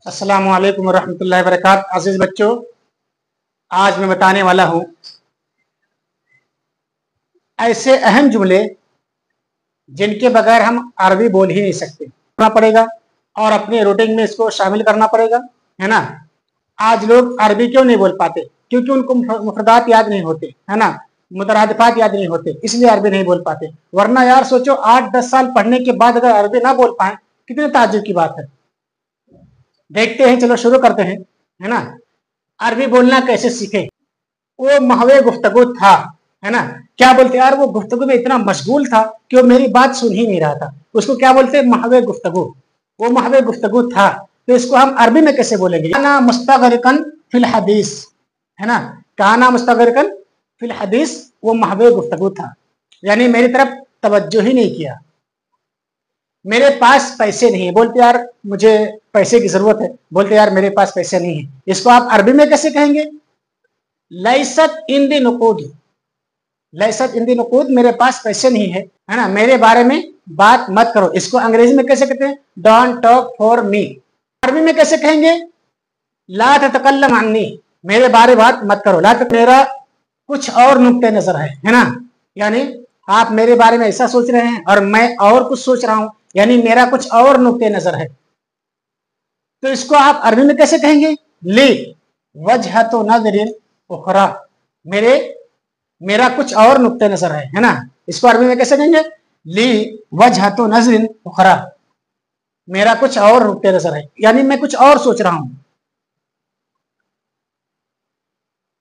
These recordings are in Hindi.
अस्सलामु अलैकुम रहमतुल्लाहि व बरकातहू। अजीज बच्चों, आज मैं बताने वाला हूँ ऐसे अहम जुमले जिनके बगैर हम अरबी बोल ही नहीं सकते। करना पड़ेगा और अपने रूटीन में इसको शामिल करना पड़ेगा, है ना। आज लोग अरबी क्यों नहीं बोल पाते? क्योंकि उनको मुफरदात याद नहीं होते, है ना, मुतरादिफात याद नहीं होते, इसलिए अरबी नहीं बोल पाते। वरना यार सोचो, 8-10 साल पढ़ने के बाद अगर अरबी ना बोल पाए, कितने ताज्जुब की बात है। देखते हैं, चलो शुरू करते हैं, है ना। अरबी बोलना कैसे सीखे? वो महवे गुफ्तगू था, है ना। क्या बोलते यार, वो गुफ्तगू में इतना मशगूल था कि वो मेरी बात सुन ही नहीं रहा था। उसको क्या बोलते? महवे गुफ्तगू। वो महवे गुफ्तगू था, तो इसको हम अरबी में कैसे बोलेंगे? काना मुस्तगरिकन फिल हदीस, है ना। काना मुस्तगरिकन फिल हदीस, वो महवे गुफ्तगू था, यानी मेरी तरफ तवज्जो ही नहीं किया। मेरे पास पैसे नहीं है, बोलते यार मुझे पैसे की जरूरत है, बोलते यार मेरे पास पैसे नहीं है। इसको आप अरबी में कैसे कहेंगे? लैसत इंदी नुकूद, लैसत इंदी नुकूद, मेरे पास पैसे नहीं है ना। मेरे बारे में बात मत करो। इसको अंग्रेजी में कैसे कहते हैं? Don't talk for me. अरबी में कैसे कहेंगे? ला ततकल्लम अन्नी, मेरे बारे बात मत करो। ला तक, मेरा कुछ और नुक्ते नजर है ना। यानी आप मेरे बारे में ऐसा सोच रहे हैं और मैं और कुछ सोच रहा हूं, यानी मेरा कुछ और नुक्ते नजर है। तो इसको आप अरबी में कैसे कहेंगे? ली वजहतो नजरिन उखरा, मेरा कुछ और नुक्ते नजर है ना। इसको अरबी में कैसे कहेंगे? ली वजहतो नजरिन उखरा, मेरा कुछ और नुक्ते नजर है, यानी मैं कुछ और सोच रहा हूं।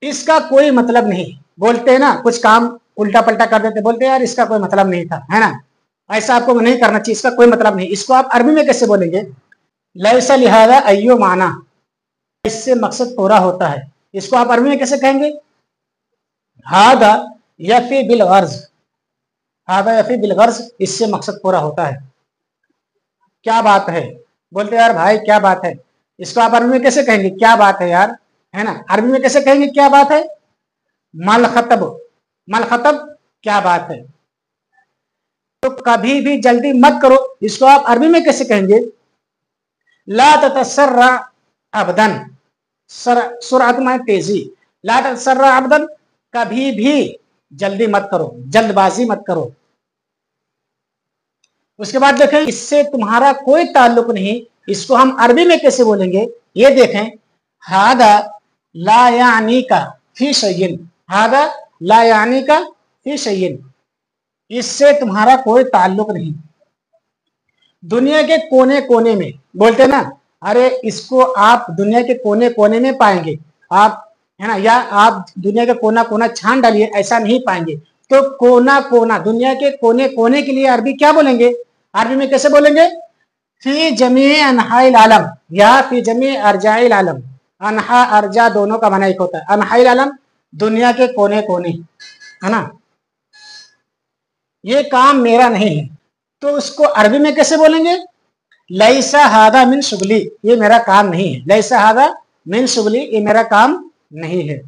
इसका कोई मतलब नहीं, बोलते हैं ना, कुछ काम उल्टा पलटा कर देते, बोलते हैं यार इसका कोई मतलब नहीं था, है ना, ऐसा आपको नहीं करना चाहिए, इसका कोई मतलब नहीं। इसको आप अरबी में कैसे बोलेंगे? लैसा लिहाजा अय्यो माना, इससे मकसद पूरा होता है। इसको आप अरबी में कैसे कहेंगे? हादा यफी बिल गर्ज, हादा यफी बिल गर्ज, इससे मकसद पूरा होता है। क्या बात है? बोलते यार भाई क्या बात है। इसको आप अरबी में कैसे कहेंगे? क्या बात है यार, है ना। अरबी में कैसे कहेंगे क्या बात है? मल खतब, मल खतब, क्या बात है। तो कभी भी जल्दी मत करो, इसको आप अरबी में कैसे कहेंगे? ला ततसर्रा अबदन, सुरअत माने तेजी, ला ततसर्रा अबदन, कभी भी जल्दी मत करो, जल्दबाजी मत करो। उसके बाद देखें, इससे तुम्हारा कोई ताल्लुक नहीं, इसको हम अरबी में कैसे बोलेंगे? ये देखें, हादा ला यानी का फी शय्इन, हादा ला यानी का फी शय्इन, इससे तुम्हारा कोई ताल्लुक नहीं। दुनिया के कोने कोने में, बोलते ना, अरे इसको आप दुनिया के कोने कोने में पाएंगे आप, है ना, या आप दुनिया का कोना कोना छान डालिए, ऐसा नहीं पाएंगे। तो कोना कोना, दुनिया के कोने कोने के लिए अरबी क्या बोलेंगे? अरबी में कैसे बोलेंगे? फी जमी अनहाइल आलम या फी जमी अर्जाइल आलम। अनहा अर्जा दोनों का माना एक होता है। अनहाइल आलम, दुनिया के कोने कोने, है ना। ये काम मेरा नहीं है, तो उसको अरबी में कैसे बोलेंगे? लैसा हादा मिन शुगली, ये मेरा काम नहीं है। लैसा हादा मिन शुगली, ये मेरा काम नहीं है।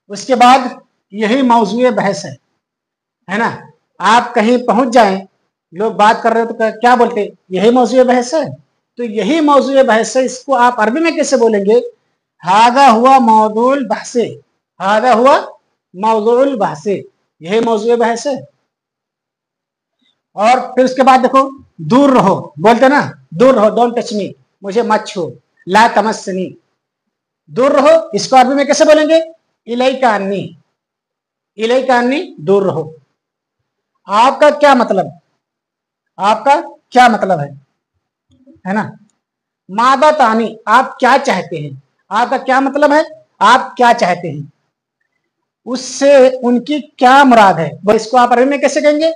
उसके बाद यही मौजूए बहस है ना। आप कहीं पहुंच जाएं, लोग बात कर रहे हो तो क्या बोलते? यही मौजूए बहस है। तो यही मौजूए बहस है, इसको आप अरबी में कैसे बोलेंगे? हादा हुआ मौदूल बहसे, हादा हुआ मौदूल बहसे, यही मौजूए बहस है। और फिर उसके बाद देखो, दूर रहो, बोलते ना, दूर रहो, डोंट टच मी, मुझे मत छू, ला तमस्सनी, दूर रहो। इसको अरबी में कैसे बोलेंगे? इलैका अन्नी, इलैका अन्नी, दूर रहो। आपका क्या मतलब, आपका क्या मतलब है ना। मादा तानी, आप क्या चाहते हैं, आपका क्या मतलब है, आप क्या चाहते हैं, उससे उनकी क्या मुराद है, वो इसको आप अरबी में कैसे कहेंगे?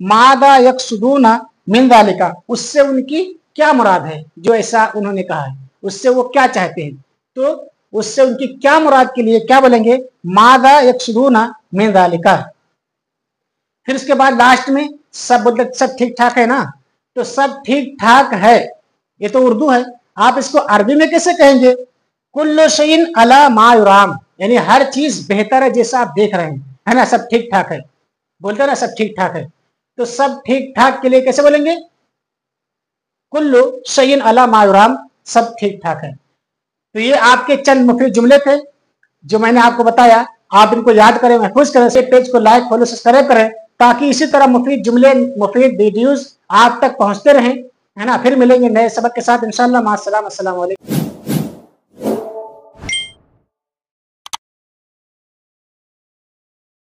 मादा यकसुदूना मिन ज़ालिका, उससे उनकी क्या मुराद है, जो ऐसा उन्होंने कहा है, उससे वो क्या चाहते हैं। तो उससे उनकी क्या मुराद के लिए क्या बोलेंगे? मादा यकसुदूना मिन ज़ालिका। फिर उसके बाद लास्ट में सब बोलते सब ठीक ठाक है ना, तो सब ठीक ठाक है, ये तो उर्दू है। आप इसको अरबी में कैसे कहेंगे? कुल्लु शैइन अला मा युराम, यानी हर चीज बेहतर है जैसा आप देख रहे हैं, है ना, सब ठीक ठाक है, बोलते हैं ना सब ठीक ठाक है। तो सब ठीक ठाक के लिए कैसे बोलेंगे? कुल्लु शैइन अला मा युराम, सब ठीक ठाक है। तो ये आपके चंद मुफीद जुमले थे जो मैंने आपको बताया। आप इनको याद करें, महफूज करें, इस पेज को लाइक फॉलो सब्सक्राइब करें ताकि इसी तरह मुफीद जुमले, मुफीद वीडियोस आप तक पहुंचते रहें, है ना। फिर मिलेंगे नए सबक के साथ इंशाअल्लाह। मास्सलाम, अस्सलाम वालेकुम।